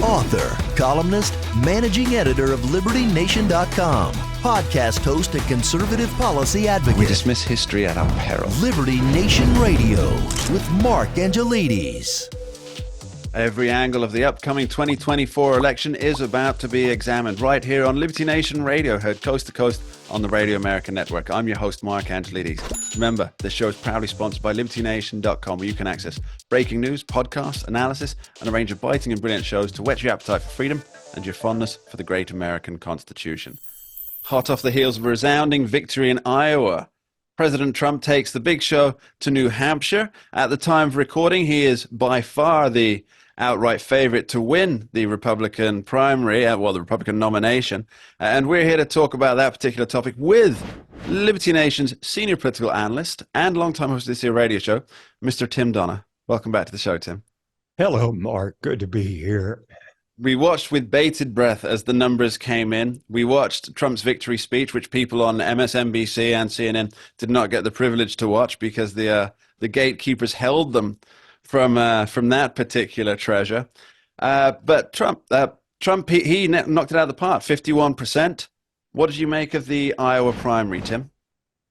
author, columnist, managing editor of LibertyNation.com, podcast host and conservative policy advocate. We dismiss history at our peril. Liberty Nation Radio with Mark Angelides. Every angle of the upcoming 2024 election is about to be examined right here on Liberty Nation Radio, heard coast to coast on the Radio America Network. I'm your host, Mark Angelides. Remember, this show is proudly sponsored by LibertyNation.com, where you can access breaking news, podcasts, analysis, and a range of biting and brilliant shows to whet your appetite for freedom and your fondness for the great American Constitution. Hot off the heels of a resounding victory in Iowa, President Trump takes the big show to New Hampshire. At the time of recording, he is by far the outright favorite to win the Republican primary, the Republican nomination. And we're here to talk about that particular topic with Liberty Nation's senior political analyst and longtime host of this here radio show, Mr. Tim Donner. Welcome back to the show, Tim. Hello, Mark. Good to be here. We watched with bated breath as the numbers came in. We watched Trump's victory speech, which people on MSNBC and CNN did not get the privilege to watch because the gatekeepers held them from that particular treasure. But Trump, he knocked it out of the park, 51%. What did you make of the Iowa primary, Tim?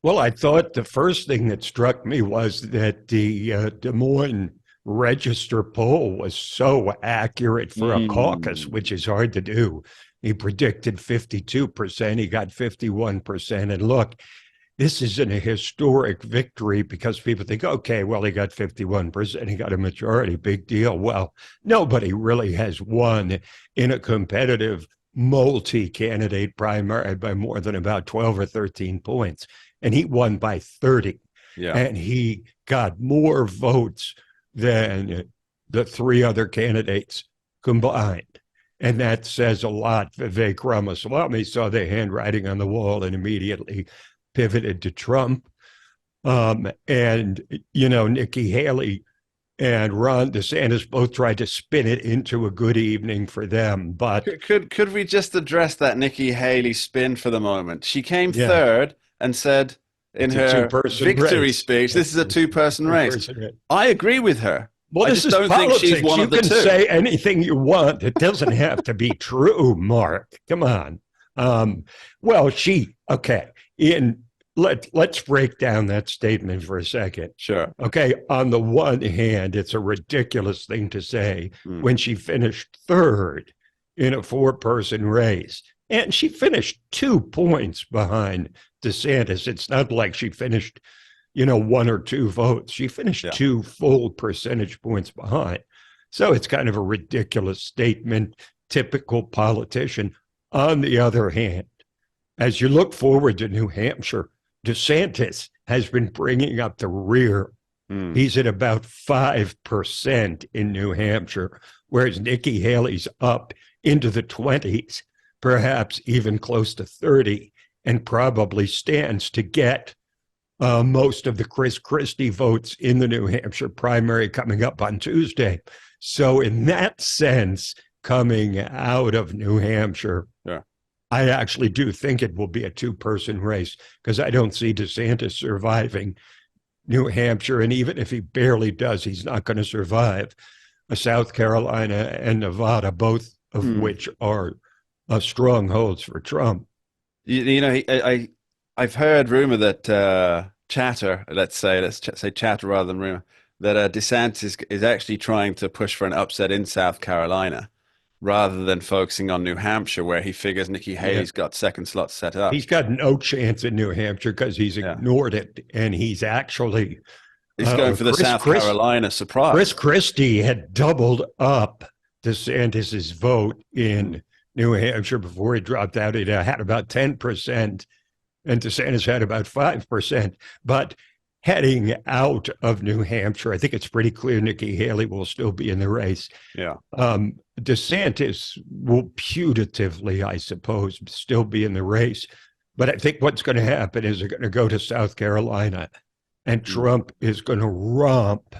Well, I thought the first thing that struck me was that the Des Moines Register poll was so accurate for a caucus, which is hard to do. He predicted 52%, he got 51%. And look, this isn't a historic victory because people think, okay, well, he got 51%, he got a majority, big deal. Well, nobody really has won in a competitive multi-candidate primary by more than about 12 or 13 points. And he won by 30. Yeah. And he got more votes than the three other candidates combined. And that says a lot. Vivek Ramaswamy saw the handwriting on the wall and immediately pivoted to Trump. And, Nikki Haley and Ron DeSantis both tried to spin it into a good evening for them. But could we just address that Nikki Haley spin for the moment? She came third and said in her victory speech, this is a two-person race. I agree with her. Well, I just don't think she's one of the two. You can say anything you want. It doesn't have to be true, Mark. Come on. Let's break down that statement for a second. Sure. Okay. On the one hand, it's a ridiculous thing to say when she finished third in a four-person race. And she finished 2 points behind DeSantis. It's not like she finished, 1 or 2 votes. She finished 2 full percentage points behind. So it's kind of a ridiculous statement, typical politician. On the other hand, as you look forward to New Hampshire, DeSantis has been bringing up the rear. He's at about 5% in New Hampshire, whereas Nikki Haley's up into the 20s, perhaps even close to 30, and probably stands to get most of the Chris Christie votes in the New Hampshire primary coming up on Tuesday. So in that sense, coming out of New Hampshire, I actually do think it will be a two-person race because I don't see DeSantis surviving New Hampshire. And even if he barely does, he's not going to survive South Carolina and Nevada, both of which are strongholds for Trump. I've heard rumor that chatter, let's say chatter rather than rumor, that DeSantis is actually trying to push for an upset in South Carolina rather than focusing on New Hampshire, where he figures Nikki Haley's got second slots set up. He's got no chance in New Hampshire because he's ignored it, and he's actually... He's going for the South Carolina surprise. Chris Christie had doubled up DeSantis's vote in New Hampshire before he dropped out. It had about 10%, and DeSantis had about 5%. But heading out of New Hampshire, I think it's pretty clear Nikki Haley will still be in the race. Yeah. DeSantis will putatively, I suppose, still be in the race. But I think what's going to happen is they're going to go to South Carolina, and Trump is going to romp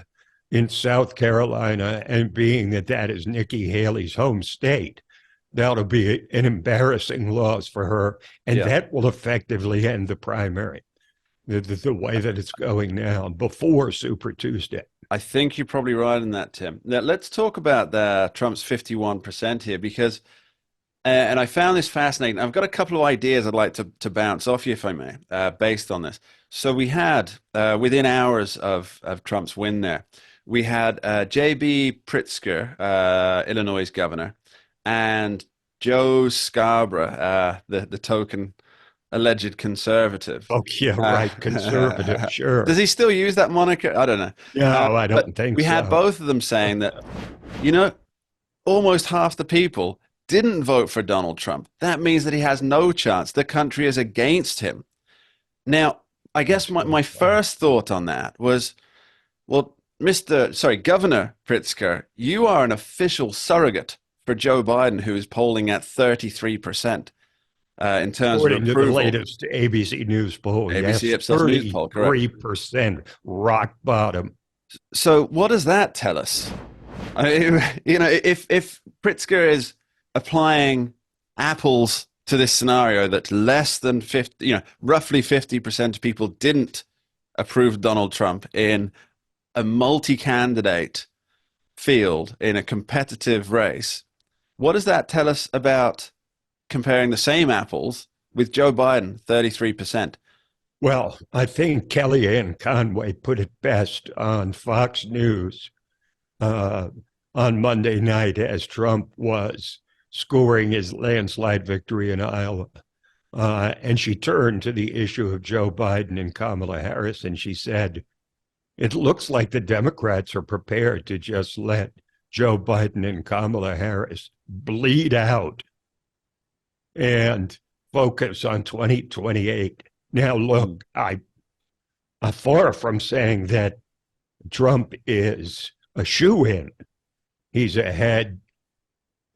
in South Carolina, and being that is Nikki Haley's home state, that'll be an embarrassing loss for her, and that will effectively end the primary, the way that it's going now, before Super Tuesday. I think you're probably right in that, Tim. Now, let's talk about Trump's 51% here, because, and I found this fascinating. I've got a couple of ideas I'd like to bounce off you, if I may, based on this. So we had, within hours of Trump's win there, we had J.B. Pritzker, Illinois governor, and Joe Scarborough, the token alleged conservative. Oh, yeah, right. Conservative, sure. Does he still use that moniker? I don't know. No, I don't But think we so. had both of them saying that, you know, almost half the people didn't vote for Donald Trump. That means that he has no chance. The country is against him. Now, I guess my first thought on that was, well, Governor Pritzker, you are an official surrogate for Joe Biden, who is polling at 33%. In terms According of to the approval. latest ABC News poll, ABC yes, Ipsos News poll, correct. 33%, rock bottom. So what does that tell us? I mean, you know, if Pritzker is applying apples to this scenario that less than 50, you know, roughly 50% of people didn't approve Donald Trump in a multi-candidate field in a competitive race, what does that tell us about comparing the same apples with Joe Biden, 33%? Well, I think Kellyanne Conway put it best on Fox News on Monday night as Trump was scoring his landslide victory in Iowa. And she turned to the issue of Joe Biden and Kamala Harris, and she said, it looks like the Democrats are prepared to just let Joe Biden and Kamala Harris bleed out and focus on 2028. Now, look, I'm far from saying that Trump is a shoo-in. He's ahead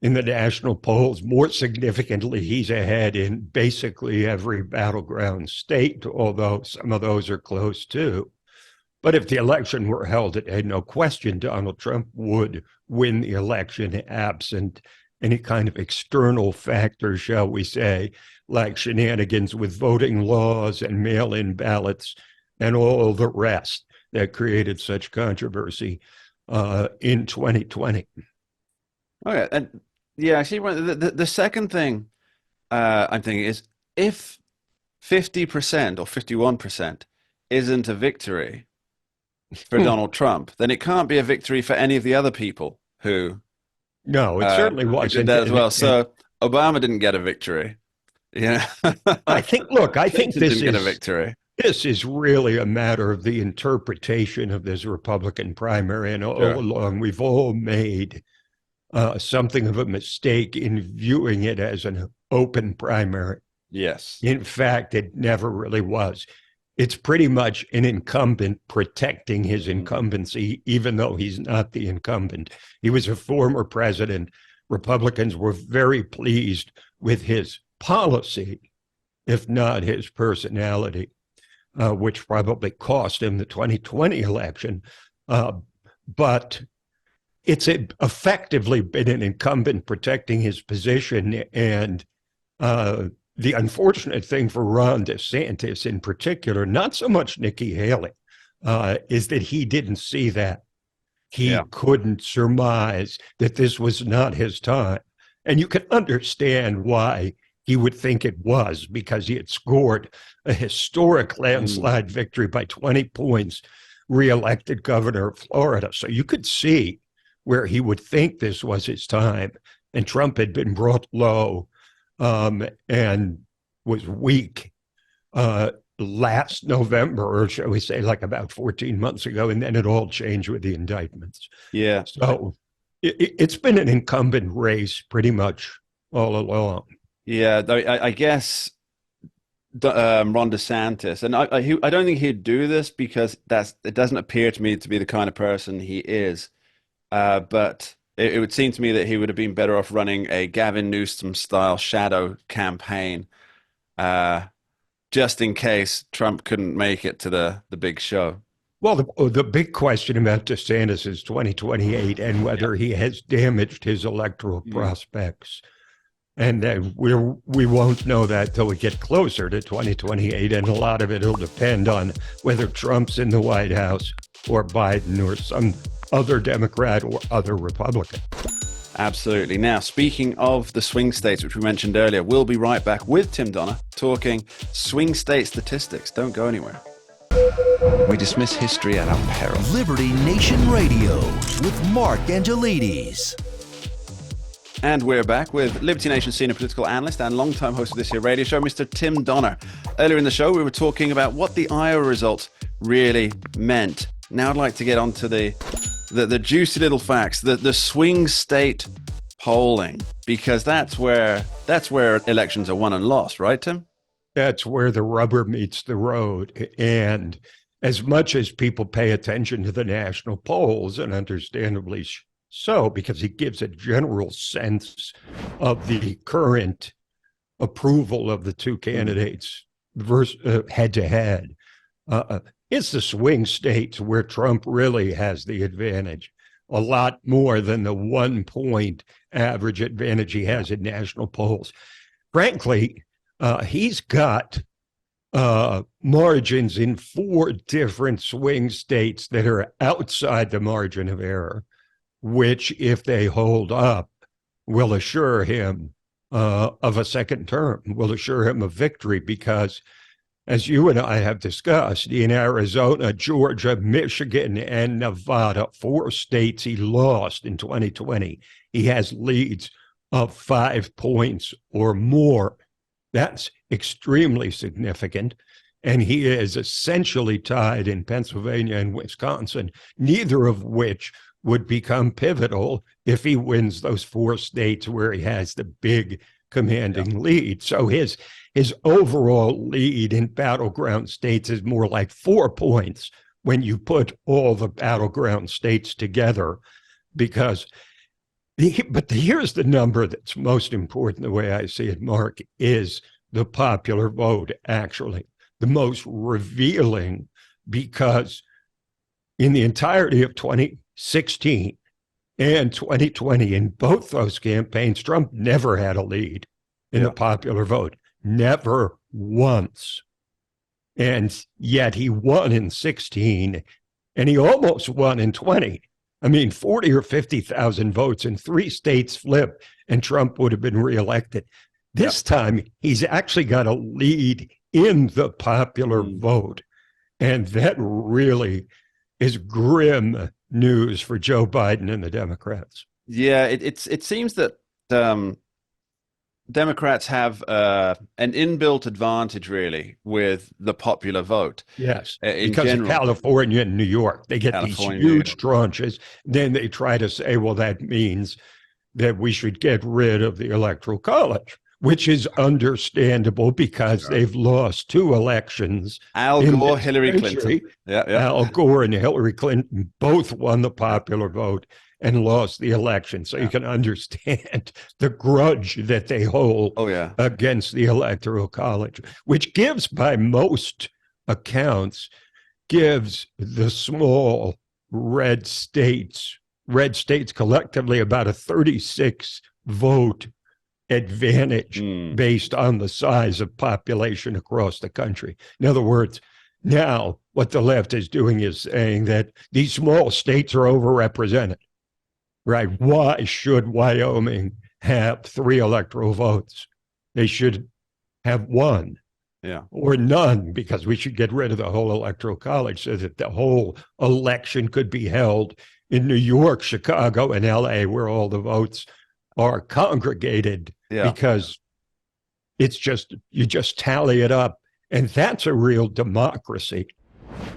in the national polls. More significantly, he's ahead in basically every battleground state, although some of those are close too. But if the election were held today, no question Donald Trump would win the election absent any kind of external factor, shall we say, like shenanigans with voting laws and mail-in ballots and all the rest that created such controversy in 2020. Okay, and yeah, I see. The second thing I'm thinking is, if 50% or 51% isn't a victory for Donald Trump, then it can't be a victory for any of the other people who. No, it certainly wasn't. Did that as well. So Obama didn't get a victory. Yeah. I think this didn't get a victory. This is really a matter of the interpretation of this Republican primary. And all along, we've all made something of a mistake in viewing it as an open primary. Yes. In fact, it never really was. It's pretty much an incumbent protecting his incumbency, even though he's not the incumbent. He was a former president. Republicans were very pleased with his policy, if not his personality, which probably cost him the 2020 election. But it's effectively been an incumbent protecting his position. And the unfortunate thing for Ron DeSantis in particular, not so much Nikki Haley, is that he didn't see that. He couldn't surmise that this was not his time. And you can understand why he would think it was, because he had scored a historic landslide victory by 20 points, reelected governor of Florida. So you could see where he would think this was his time. And Trump had been brought low and was weak last November, or shall we say like about 14 months ago, and then it all changed with the indictments. Yeah. So it's been an incumbent race pretty much all along. Yeah, I guess Ron DeSantis, and I don't think he'd do this because it doesn't appear to me to be the kind of person he is. But it would seem to me that he would have been better off running a Gavin Newsom-style shadow campaign, just in case Trump couldn't make it to the big show. Well, the big question about DeSantis is 2028 and whether he has damaged his electoral prospects. And we won't know that till we get closer to 2028, and a lot of it will depend on whether Trump's in the White House or Biden or some other Democrat or other Republican. Absolutely. Now, speaking of the swing states, which we mentioned earlier, we'll be right back with Tim Donner talking swing state statistics. Don't go anywhere. We dismiss history at our peril. Liberty Nation Radio with Mark Angelides. And we're back with Liberty Nation senior political analyst and longtime host of this here radio show, Mr. Tim Donner. Earlier in the show, we were talking about what the Iowa results really meant. Now I'd like to get on to the juicy little facts, the swing state polling, because that's where elections are won and lost, right, Tim? That's where the rubber meets the road. And as much as people pay attention to the national polls, and understandably so, because it gives a general sense of the current approval of the two candidates head to head, it's the swing states where Trump really has the advantage, a lot more than the 1 point average advantage he has in national polls. Frankly, he's got margins in 4 different swing states that are outside the margin of error, which, if they hold up, will assure him of a second term, will assure him of victory, because as you and I have discussed, in Arizona, Georgia, Michigan, and Nevada, 4 states he lost in 2020, he has leads of 5 points or more. That's extremely significant. And he is essentially tied in Pennsylvania and Wisconsin, neither of which would become pivotal if he wins those 4 states where he has the big commanding lead. So his overall lead in battleground states is more like 4 points when you put all the battleground states together, because here's the number that's most important, the way I see it, Mark, is the popular vote, actually. The most revealing, because in the entirety of 2016 and 2020, in both those campaigns, Trump never had a lead in the popular vote. Never once. And yet he won in 16, and he almost won in 20. I mean, 40 or 50,000 votes in 3 states flipped, and Trump would have been reelected. This time, he's actually got a lead in the popular vote. And that really is grim news for Joe Biden and the Democrats. Yeah, it seems that Democrats have an inbuilt advantage, really, with the popular vote. Yes, because of California and New York. They get these huge tranches. Then they try to say, well, that means that we should get rid of the Electoral College, which is understandable because they've lost 2 elections. Al Gore, Hillary Clinton. Al Gore and Hillary Clinton both won the popular vote and lost the election. So you can understand the grudge that they hold against the Electoral College, which gives, by most accounts, gives the small red states collectively about a 36 vote advantage based on the size of population across the country. In other words, now what the left is doing is saying that these small states are overrepresented. Right? Why should Wyoming have 3 electoral votes? They should have 1 or none, because we should get rid of the whole Electoral College so that the whole election could be held in New York, Chicago, and LA, where all the votes are congregated, because it's just, you just tally it up. And that's a real democracy.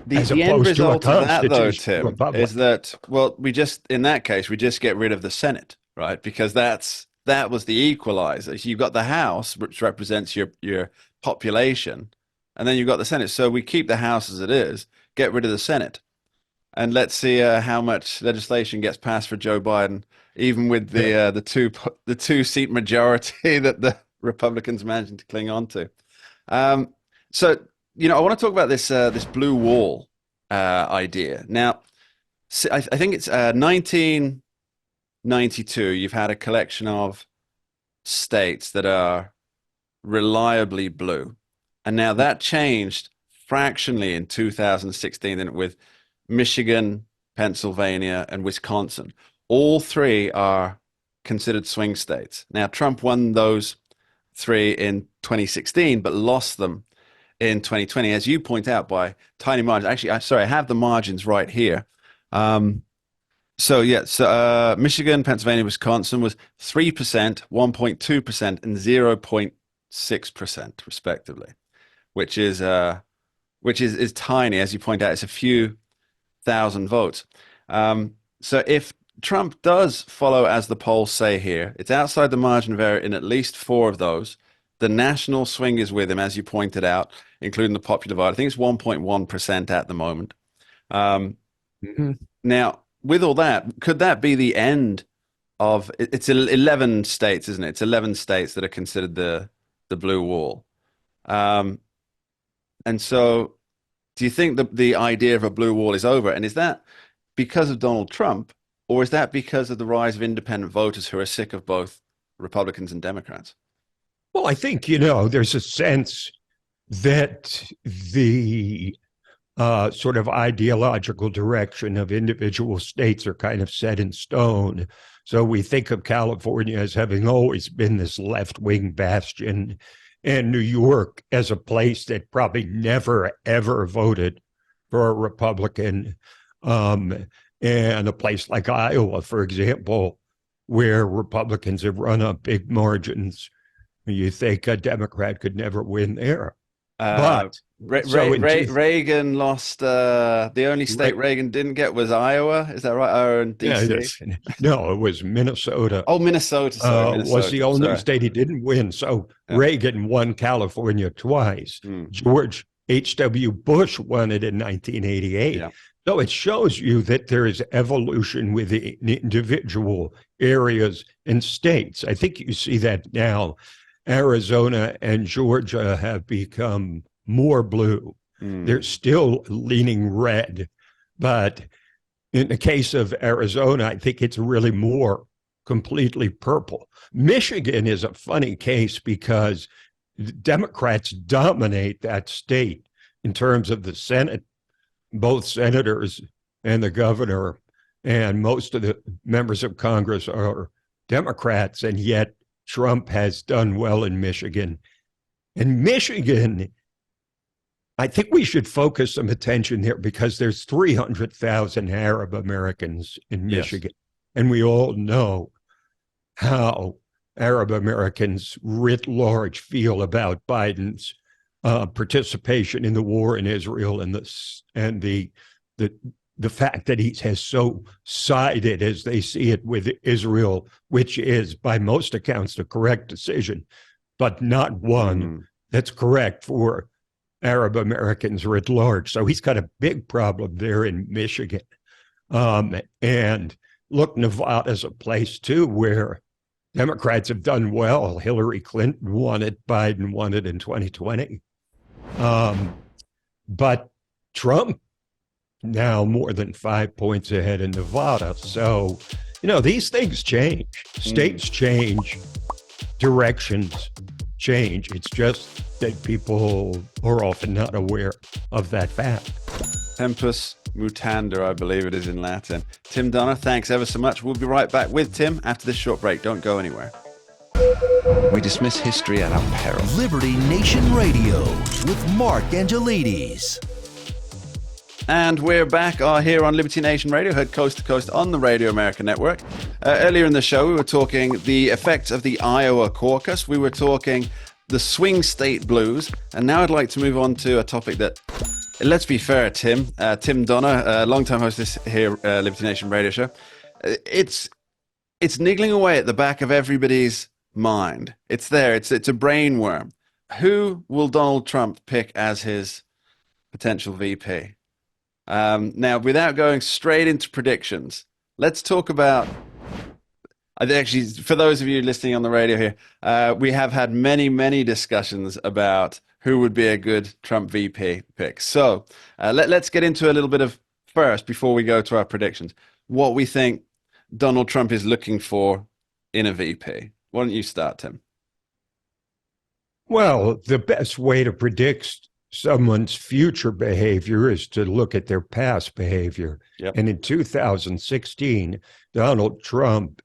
The end result of that, though, Tim, is that, well, in that case, we just get rid of the Senate, right? Because that was the equalizer. So you've got the House, which represents your population, and then you've got the Senate. So we keep the House as it is, get rid of the Senate, and let's see how much legislation gets passed for Joe Biden, even with the 2-seat majority that the Republicans managing to cling on to. So, I want to talk about this blue wall idea. Now, I think it's 1992. You've had a collection of states that are reliably blue, and now that changed fractionally in 2016, and with Michigan, Pennsylvania, and Wisconsin. All three are considered swing states. Now, Trump won those three in 2016, but lost them in 2020, as you point out, by tiny margins. Actually, I have the margins right here. Michigan, Pennsylvania, Wisconsin was 3%, 1.2%, and 0.6%, respectively, which is tiny, as you point out. It's a few thousand votes. So if Trump does follow as the polls say here, it's outside the margin of error in at least 4 of those. The national swing is with him, as you pointed out, including the popular vote. I think it's 1.1% at the moment. Now, with all that, could that be the end of it's 11 states, isn't it? It's 11 states that are considered the blue wall. And so do you think the idea of a blue wall is over? And is that because of Donald Trump, or is that because of the rise of independent voters who are sick of both Republicans and Democrats? Well, I think, there's a sense that the sort of ideological direction of individual states are kind of set in stone. So we think of California as having always been this left-wing bastion, and New York as a place that probably never, ever voted for a Republican, and a place like Iowa, for example, where Republicans have run up big margins. You think a Democrat could never win there. But Reagan lost. The only state Reagan didn't get was Iowa. Is that right? Or in DC? Yeah, no, it was Minnesota. Oh, Minnesota. Sorry, Minnesota was the only state he didn't win. So Reagan won California twice. George H.W. Bush won it in 1988. Yeah. So it shows you that there is evolution within individual areas and states. I think you see that now. Arizona and Georgia have become more blue. They're still leaning red. But in the case of Arizona, I think it's really more completely purple. Michigan is a funny case because Democrats dominate that state in terms of the Senate. Both senators and the governor and most of the members of Congress are Democrats, and yet Trump has done well in Michigan. And Michigan, I think we should focus some attention there because there's 300,000 Arab Americans in Michigan. Yes. And we all know how Arab Americans writ large feel about Biden's participation in the war in Israel and the fact that he has so sided, as they see it, with Israel, which is by most accounts the correct decision, but not one that's correct for Arab Americans writ large. So he's got a big problem there in Michigan. And look, Nevada's a place too where Democrats have done well. Hillary Clinton won it, Biden won it in 2020. But Trump now more than 5 points ahead in Nevada. So, these things change. States change. Directions change. It's just that people are often not aware of that fact. Tempus mutanda, I believe it is in Latin. Tim Donner, thanks ever so much. We'll be right back with Tim after this short break. Don't go anywhere. We dismiss history at our peril. Liberty Nation Radio with Mark Angelides. And we're back here on Liberty Nation Radio, heard coast to coast on the Radio America Network. Earlier in the show, we were talking the effects of the Iowa caucus. We were talking the swing state blues. And now I'd like to move on to a topic that, let's be fair, Tim Donner, longtime host of this here Liberty Nation Radio show. It's niggling away at the back of everybody's mind. It's there. It's a brain worm. Who will Donald Trump pick as his potential VP? Now, without going straight into predictions, let's talk about, actually, for those of you listening on the radio here, we have had many, many discussions about who would be a good Trump VP pick. So let's get into a little bit of first, before we go to our predictions, what we think Donald Trump is looking for in a VP. Why don't you start, Tim? Well, the best way to predict someone's future behavior is to look at their past behavior. Yep. And in 2016, Donald Trump,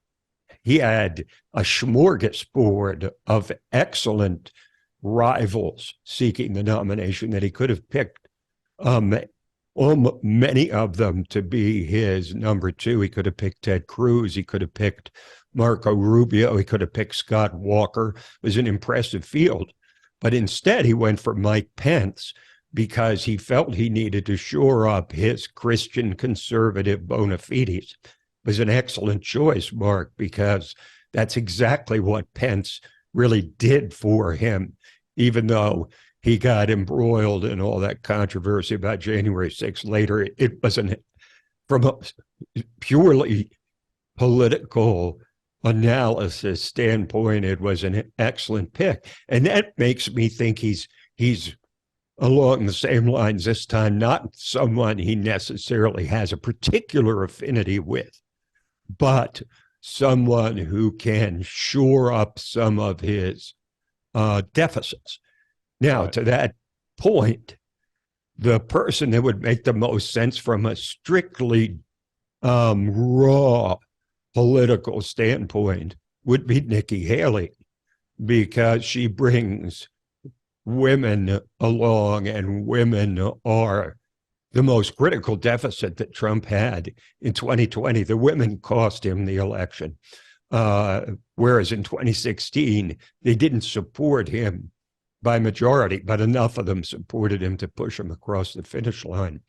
he had a smorgasbord of excellent rivals seeking the nomination that he could have picked many of them to be his number two. He could have picked Ted Cruz. He could have picked Marco Rubio. He could have picked Scott Walker. It was an impressive field. But instead, he went for Mike Pence because he felt he needed to shore up his Christian conservative bona fides. It was an excellent choice, Mark, because that's exactly what Pence really did for him, even though he got embroiled in all that controversy about January 6th later. It wasn't from a purely political analysis standpoint, it was an excellent pick. And that makes me think he's along the same lines this time, not someone he necessarily has a particular affinity with, but someone who can shore up some of his deficits. Now, Right. to that point, the person that would make the most sense from a strictly raw political standpoint would be Nikki Haley, because she brings women along, and women are the most critical deficit that Trump had in 2020. The women cost him the election, whereas in 2016, they didn't support him by majority, but enough of them supported him to push him across the finish line.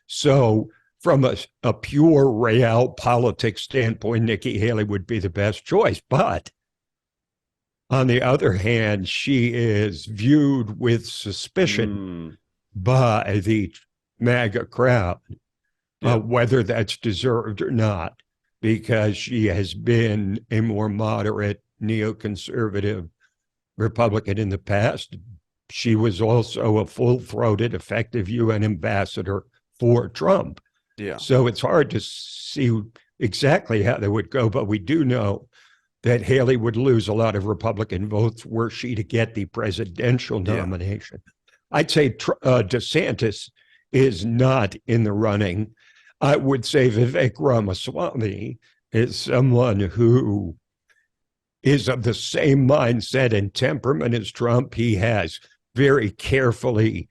So from a pure real politics standpoint, Nikki Haley would be the best choice. But on the other hand, she is viewed with suspicion by the MAGA crowd, whether that's deserved or not, because she has been a more moderate neoconservative Republican in the past. She was also a full-throated, effective UN ambassador for Trump. Yeah. So it's hard to see exactly how they would go, but we do know that Haley would lose a lot of Republican votes were she to get the presidential nomination. I'd say DeSantis is not in the running. I would say Vivek Ramaswamy is someone who is of the same mindset and temperament as Trump. He has very carefully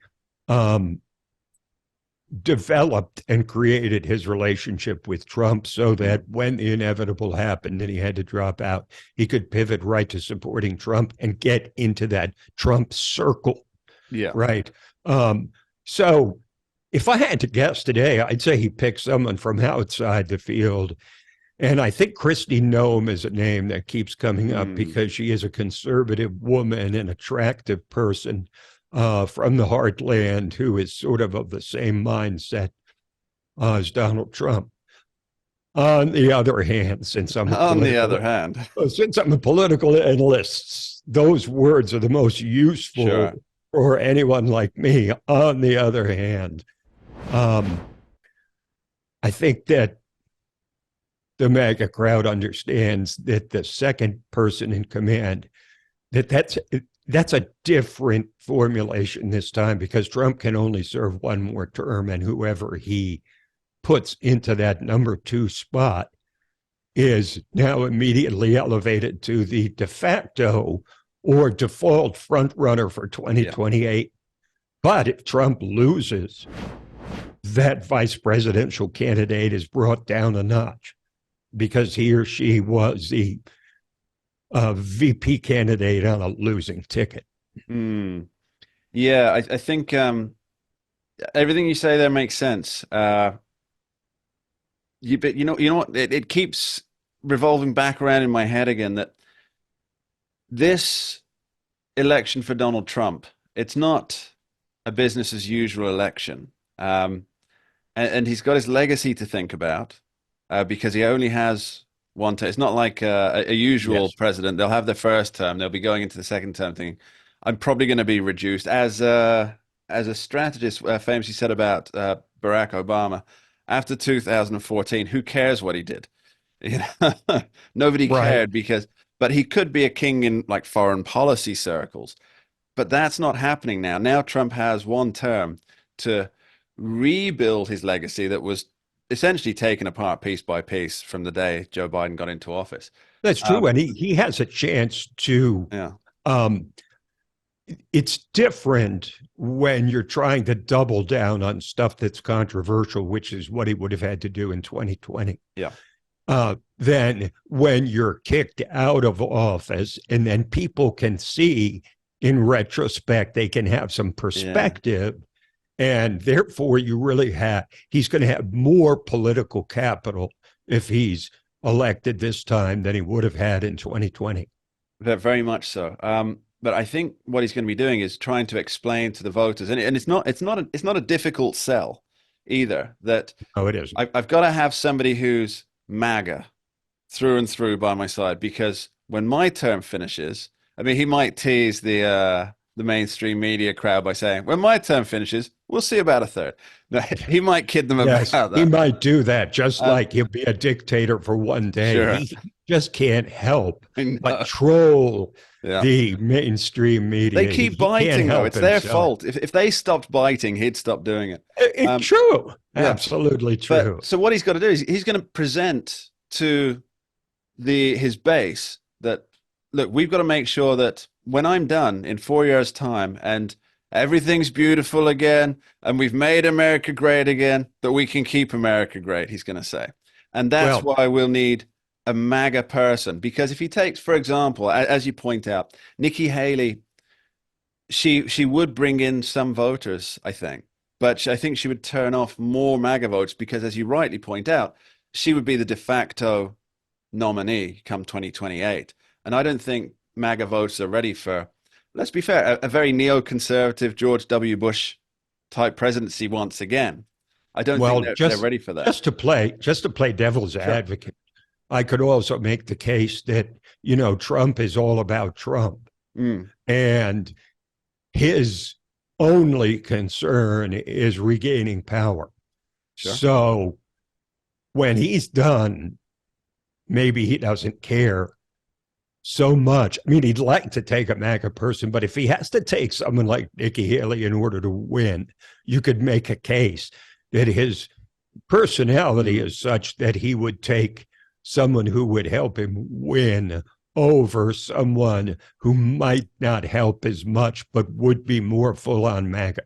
developed and created his relationship with Trump so that when the inevitable happened and he had to drop out, he could pivot right to supporting Trump and get into that Trump circle. Yeah. Right. So if I had to guess today, I'd say he picked someone from outside the field. And I think Kristi Noem is a name that keeps coming up because she is a conservative woman, an attractive person from the heartland who is sort of the same mindset as Donald Trump. On the other hand, since I'm a political analyst, those words are the most useful for anyone like me. On the other hand, I think that the MAGA crowd understands that the second person in command, that's a different formulation this time, because Trump can only serve one more term, and whoever he puts into that number two spot is now immediately elevated to the de facto or default front runner for 2028. But if Trump loses, that vice presidential candidate is brought down a notch, because he or she was the VP candidate on a losing ticket. Yeah, I think everything you say there makes sense. But you know what? It keeps revolving back around in my head again that this election for Donald Trump, it's not a business as usual election. And he's got his legacy to think about. Because he only has one term. It's not like a usual president. They'll have their first term. They'll be going into the second term thinking, I'm probably going to be reduced. As a strategist famously said about Barack Obama, after 2014, who cares what he did? You know, nobody cared but he could be a king in like foreign policy circles. But that's not happening now. Now Trump has one term to rebuild his legacy that was essentially taken apart piece by piece from the day Joe Biden got into office. That's true. And he has a chance to, Yeah. It's different when you're trying to double down on stuff that's controversial, which is what he would have had to do in 2020. Yeah. Than when you're kicked out of office and then people can see in retrospect, they can have some perspective. Yeah. And therefore, he's going to have more political capital if he's elected this time than he would have had in 2020. Very much so. But I think what he's going to be doing is trying to explain to the voters, and it's not a difficult sell either. That it isn't. I've got to have somebody who's MAGA through and through by my side, because when my term finishes, I mean, he might tease the mainstream media crowd by saying, when my term finishes, we'll see about a third. No, he might kid them about that. He might do that, just like he'll be a dictator for one day. Sure. He just can't help but troll the mainstream media. They keep biting, though. It's their fault. If they stopped biting, he'd stop doing it. It's true. Yeah. Absolutely true. But, so what he's got to do is he's going to present to his base that, look, we've got to make sure that when I'm done in 4 years' time and everything's beautiful again and we've made America great again, that we can keep America great, he's going to say. And that's why we'll need a MAGA person. Because if he takes, for example, as you point out, Nikki Haley, she would bring in some voters, I think. But I think she would turn off more MAGA votes because, as you rightly point out, she would be the de facto nominee come 2028. And I don't think MAGA voters are ready for, let's be fair, a very neoconservative George W. Bush type presidency once again. I don't think they're ready for that. Just to play devil's advocate, I could also make the case that, Trump is all about Trump. And his only concern is regaining power. Sure. So when he's done, maybe he doesn't care so much. I mean, he'd like to take a MAGA person, but if he has to take someone like Nikki Haley in order to win, you could make a case that his personality is such that he would take someone who would help him win over someone who might not help as much, but would be more full on MAGA.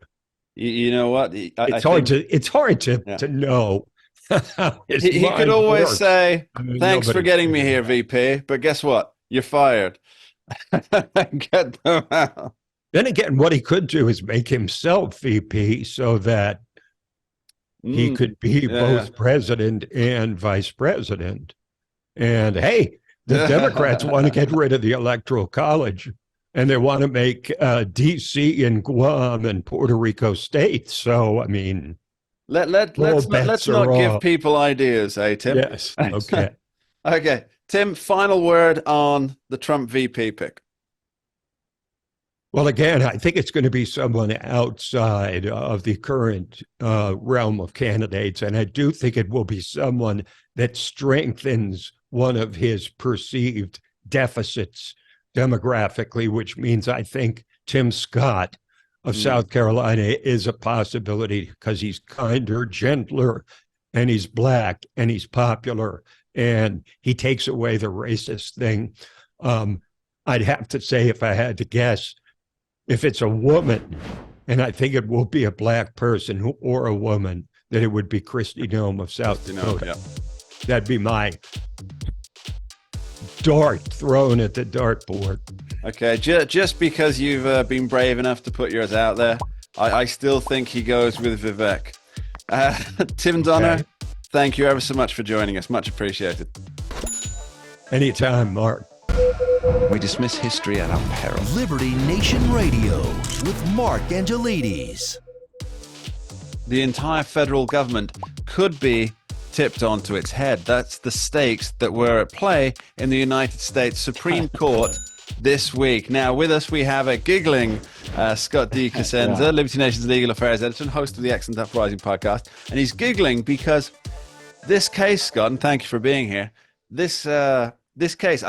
You know what? It's hard to know. He could always say, thanks for getting me here, VP, but guess what? You're fired. Get them out. Then again, what he could do is make himself VP so that he could be both president and vice president. And hey, the Democrats want to get rid of the Electoral College, and they want to make D.C. and Guam and Puerto Rico states. So, I mean, let's not give people ideas, eh, Tim? Yes. Okay. Okay. Tim, final word on the Trump VP pick. Well, again, I think it's going to be someone outside of the current realm of candidates. And I do think it will be someone that strengthens one of his perceived deficits demographically, which means I think Tim Scott of South Carolina is a possibility because he's kinder, gentler, and he's Black, and he's popular, and he takes away the racist thing. I'd have to say, if I had to guess, if it's a woman, and I think it will be a Black person or a woman, that it would be Kristi Noem of South Dakota. Yeah. That'd be my dart thrown at the dartboard. Okay, just because you've been brave enough to put yours out there, I still think he goes with Vivek. Tim Donner, thank you ever so much for joining us. Much appreciated. Anytime, Mark. We dismiss history at our peril. Liberty Nation Radio with Mark Angelides. The entire federal government could be tipped onto its head. That's the stakes that were at play in the United States Supreme Court this week. Now, with us, we have a giggling Scott D. Cosenza, Liberty Nation's legal affairs editor and host of the Excellent Uprising podcast. And he's giggling because this case, Scott, and thank you for being here, this case,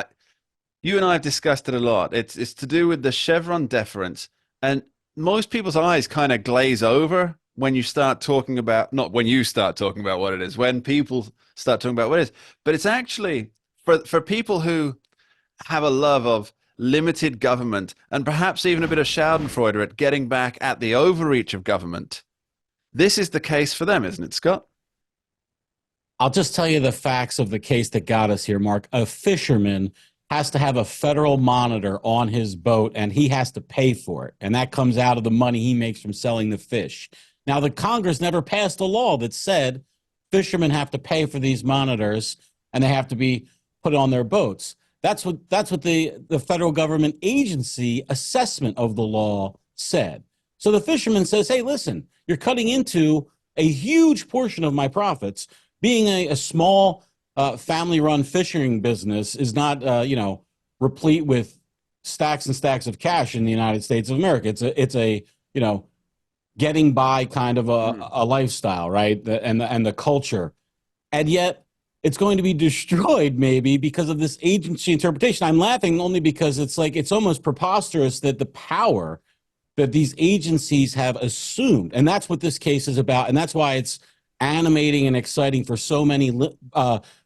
you and I have discussed it a lot. It's to do with the Chevron deference And most people's eyes kind of glaze over when you start talking about, not when you start talking about what it is, when people start talking about what it is. But it's actually for people who have a love of limited government and perhaps even a bit of Schadenfreude at getting back at the overreach of government. This is the case for them, isn't it, Scott? I'll just tell you the facts of the case that got us here, Mark. A fisherman has to have a federal monitor on his boat, and he has to pay for it. And that comes out of the money he makes from selling the fish. Now, the Congress never passed a law that said fishermen have to pay for these monitors and they have to be put on their boats. That's what the federal government agency assessment of the law said. So the fisherman says, hey, listen, you're cutting into a huge portion of my profits. Being a small family-run fishing business is not, replete with stacks and stacks of cash in the United States of America. It's a getting by kind of a lifestyle, right? And the culture, and yet it's going to be destroyed maybe because of this agency interpretation. I'm laughing only because it's almost preposterous that the power that these agencies have assumed, and that's what this case is about, and that's why it's animating and exciting for so many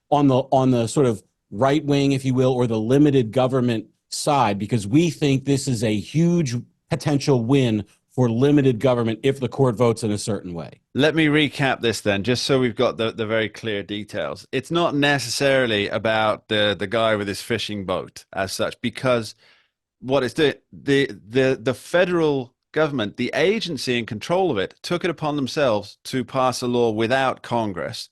on the sort of right wing, if you will, or the limited government side, because we think this is a huge potential win for limited government if the court votes in a certain way. Let me recap this then, just so we've got the very clear details. It's not necessarily about the guy with his fishing boat as such, because what it's doing, the federal government, the agency in control of it, took it upon themselves to pass a law without Congress.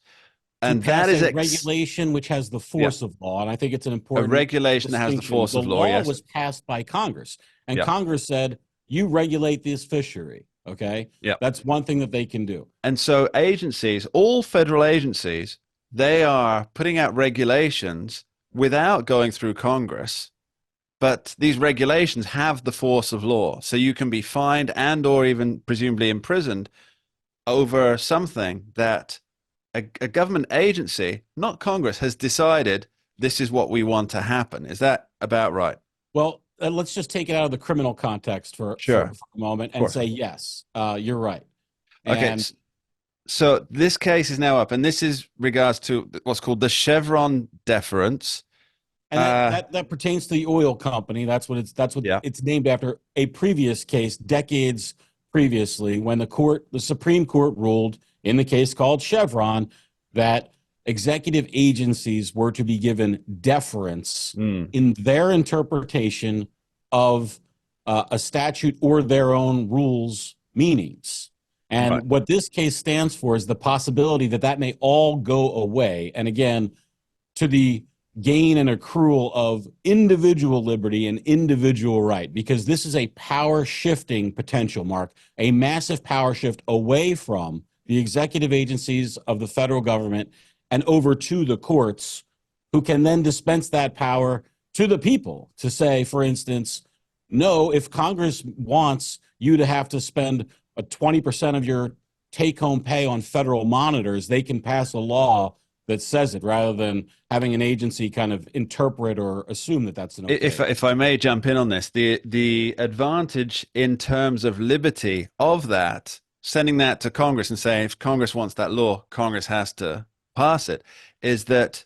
And that is a regulation which has the force of law. And I think it's an important regulation that has the force of law. The law was passed by Congress, and Congress said, you regulate this fishery. Okay. Yeah. That's one thing that they can do. And so agencies, all federal agencies, they are putting out regulations without going through Congress. But these regulations have the force of law. So you can be fined and or even presumably imprisoned over something that a government agency, not Congress, has decided this is what we want to happen. Is that about right? Well, let's just take it out of the criminal context for a moment and say, yes, you're right. Okay. So this case is now up, and this is regards to what's called the Chevron deference. And that pertains to the oil company. That's what it's named after, a previous case decades previously, when the Supreme Court ruled in the case called Chevron that executive agencies were to be given deference in their interpretation of a statute or their own rules meanings. And what this case stands for is the possibility that may all go away. And again, to the gain and accrual of individual liberty and individual right, because this is a power shifting potential, Mark, a massive power shift away from the executive agencies of the federal government and over to the courts, who can then dispense that power to the people to say, for instance, no, if Congress wants you to have to spend 20% of your take-home pay on federal monitors, they can pass a law that says it, rather than having an agency kind of interpret or assume that that's an okay. If I may jump in on this, the advantage in terms of liberty of that, sending that to Congress and saying if Congress wants that law, Congress has to pass it, is that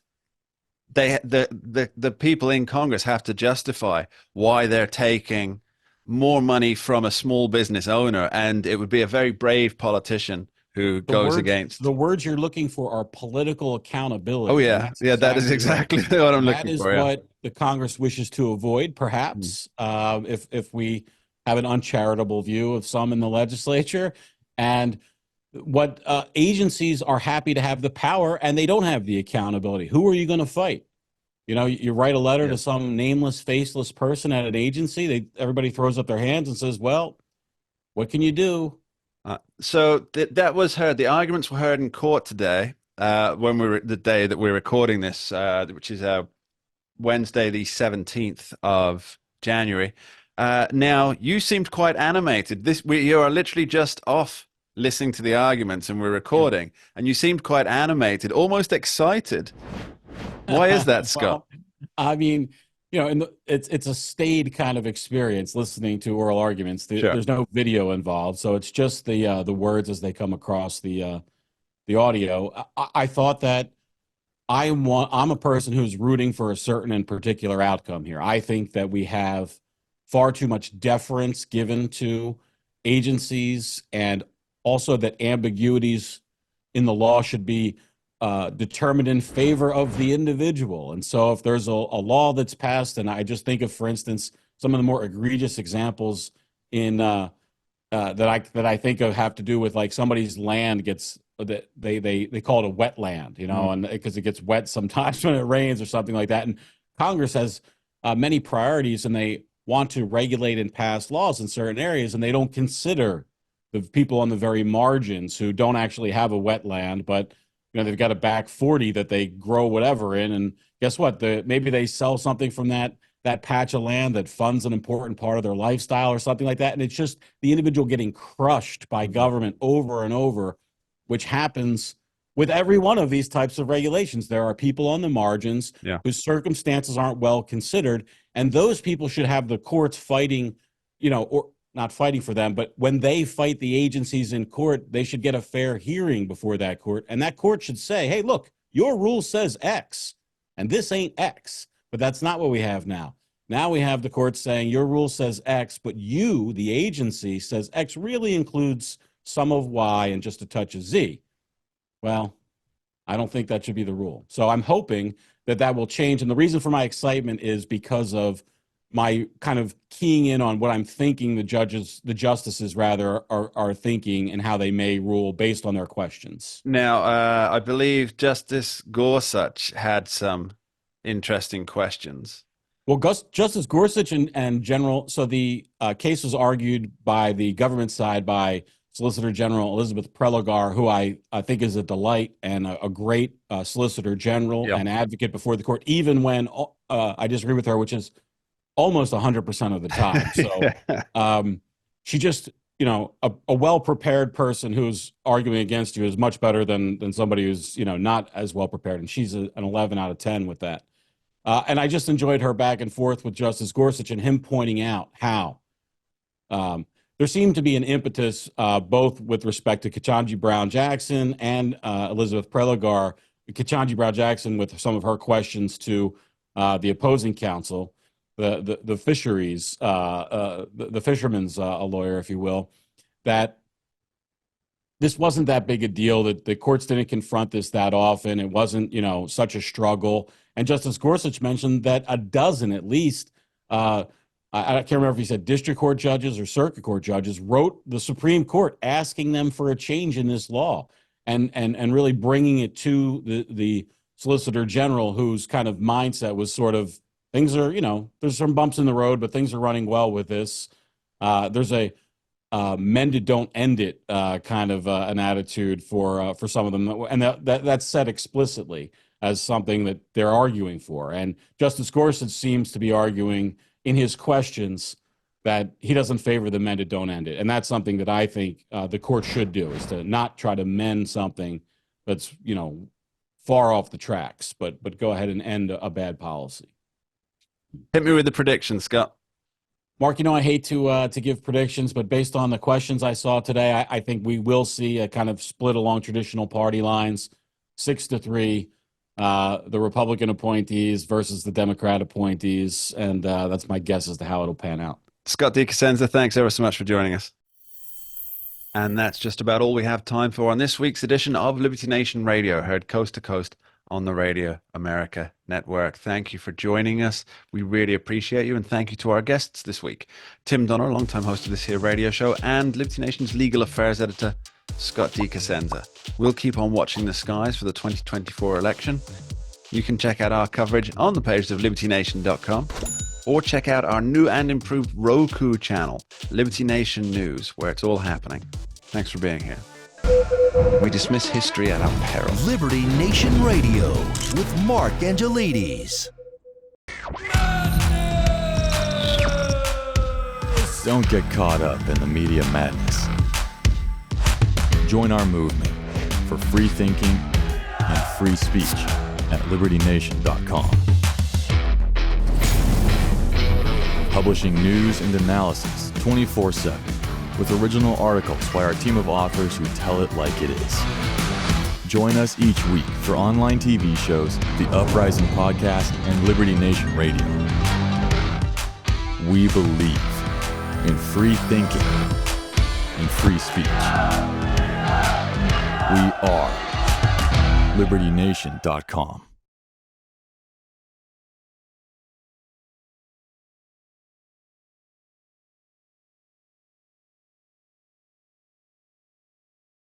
the people in Congress have to justify why they're taking more money from a small business owner, and it would be a very brave politician who goes against. The words you're looking for are political accountability. Oh, yeah. Yeah, that is exactly what I'm looking for. That is what the Congress wishes to avoid, perhaps, if we have an uncharitable view of some in the legislature. And what agencies are happy to have the power, and they don't have the accountability. Who are you going to fight? You write a letter to some nameless, faceless person at an agency. Everybody throws up their hands and says, well, what can you do? So that was heard. The arguments were heard in court today, the day that we're recording this, which is Wednesday, the 17th of January. Now, you seemed quite animated. You are literally just off listening to the arguments, and we're recording, and you seemed quite animated, almost excited. Why is that, Scott? Well, I mean, and it's a staid kind of experience listening to oral arguments. Sure. There's no video involved, so it's just the words as they come across the audio. I thought that I'm a person who's rooting for a certain and particular outcome here. I think that we have far too much deference given to agencies, and also that ambiguities in the law should be determined in favor of the individual. And so if there's a law that's passed, and I just think of, for instance, some of the more egregious examples in that I think of have to do with, like, somebody's land gets, they call it a wetland, and because it gets wet sometimes when it rains or something like that. And Congress has many priorities, and they want to regulate and pass laws in certain areas, and they don't consider the people on the very margins who don't actually have a wetland, but they've got a back 40 that they grow whatever in, and guess what? Maybe they sell something from that patch of land that funds an important part of their lifestyle or something like that, and it's just the individual getting crushed by government over and over, which happens with every one of these types of regulations. There are people on the margins whose circumstances aren't well considered, and those people should have the courts fighting, or not fighting for them, but when they fight the agencies in court, they should get a fair hearing before that court. And that court should say, hey, look, your rule says X, and this ain't X. But that's not what we have now. Now we have the court saying your rule says X, but you, the agency, says X really includes some of Y and just a touch of Z. Well, I don't think that should be the rule. So I'm hoping that will change. And the reason for my excitement is because of my kind of keying in on what I'm thinking the justices are thinking, and how they may rule based on their questions. Now, I believe Justice Gorsuch had some interesting questions. Well, Justice Gorsuch and General, so the case was argued by the government side by Solicitor General Elizabeth Prelogar, who I think is a delight and a great Solicitor General and advocate before the court, even when I disagree with her, which is almost 100% of the time. So she just, a well-prepared person who's arguing against you is much better than somebody who's, not as well-prepared. And she's an 11 out of 10 with that. And I just enjoyed her back and forth with Justice Gorsuch and him pointing out how there seemed to be an impetus, both with respect to Ketanji Brown Jackson and Elizabeth Prelogar, Ketanji Brown Jackson with some of her questions to the opposing counsel, the fisheries, the fisherman's lawyer, if you will, that this wasn't that big a deal, that the courts didn't confront this that often. It wasn't, such a struggle. And Justice Gorsuch mentioned that a dozen at least, I can't remember if he said district court judges or circuit court judges, wrote the Supreme Court asking them for a change in this law, and really bringing it to the Solicitor General, whose kind of mindset was sort of, things are, there's some bumps in the road, but things are running well with this. There's a mend it, don't end it kind of an attitude for some of them. And that's said explicitly as something that they're arguing for. And Justice Gorsuch seems to be arguing in his questions that he doesn't favor the mend it, don't end it. And that's something that I think the court should do, is to not try to mend something that's, far off the tracks, but go ahead and end a bad policy. Hit me with the predictions, Scott. Mark, I hate to give predictions, but based on the questions I saw today, I think we will see a kind of split along traditional party lines, 6-3, the Republican appointees versus the Democrat appointees, and that's my guess as to how it'll pan out. Scott DeCosenza, thanks ever so much for joining us. And that's just about all we have time for on this week's edition of Liberty Nation Radio, heard coast to coast on the Radio America Network. Thank you for joining us. We really appreciate you, and thank you to our guests this week. Tim Donner, longtime host of this here radio show, and Liberty Nation's legal affairs editor, Scott DeCosenza. We'll keep on watching the skies for the 2024 election. You can check out our coverage on the pages of libertynation.com, or check out our new and improved Roku channel, Liberty Nation News, where it's all happening. Thanks for being here. We dismiss history at our peril. Liberty Nation Radio with Mark Angelides. Don't get caught up in the media madness. Join our movement for free thinking and free speech at libertynation.com. publishing news and analysis 24/7 with original articles by our team of authors who tell it like it is. Join us each week for online TV shows, The Uprising Podcast, and Liberty Nation Radio. We believe in free thinking and free speech. We are LibertyNation.com.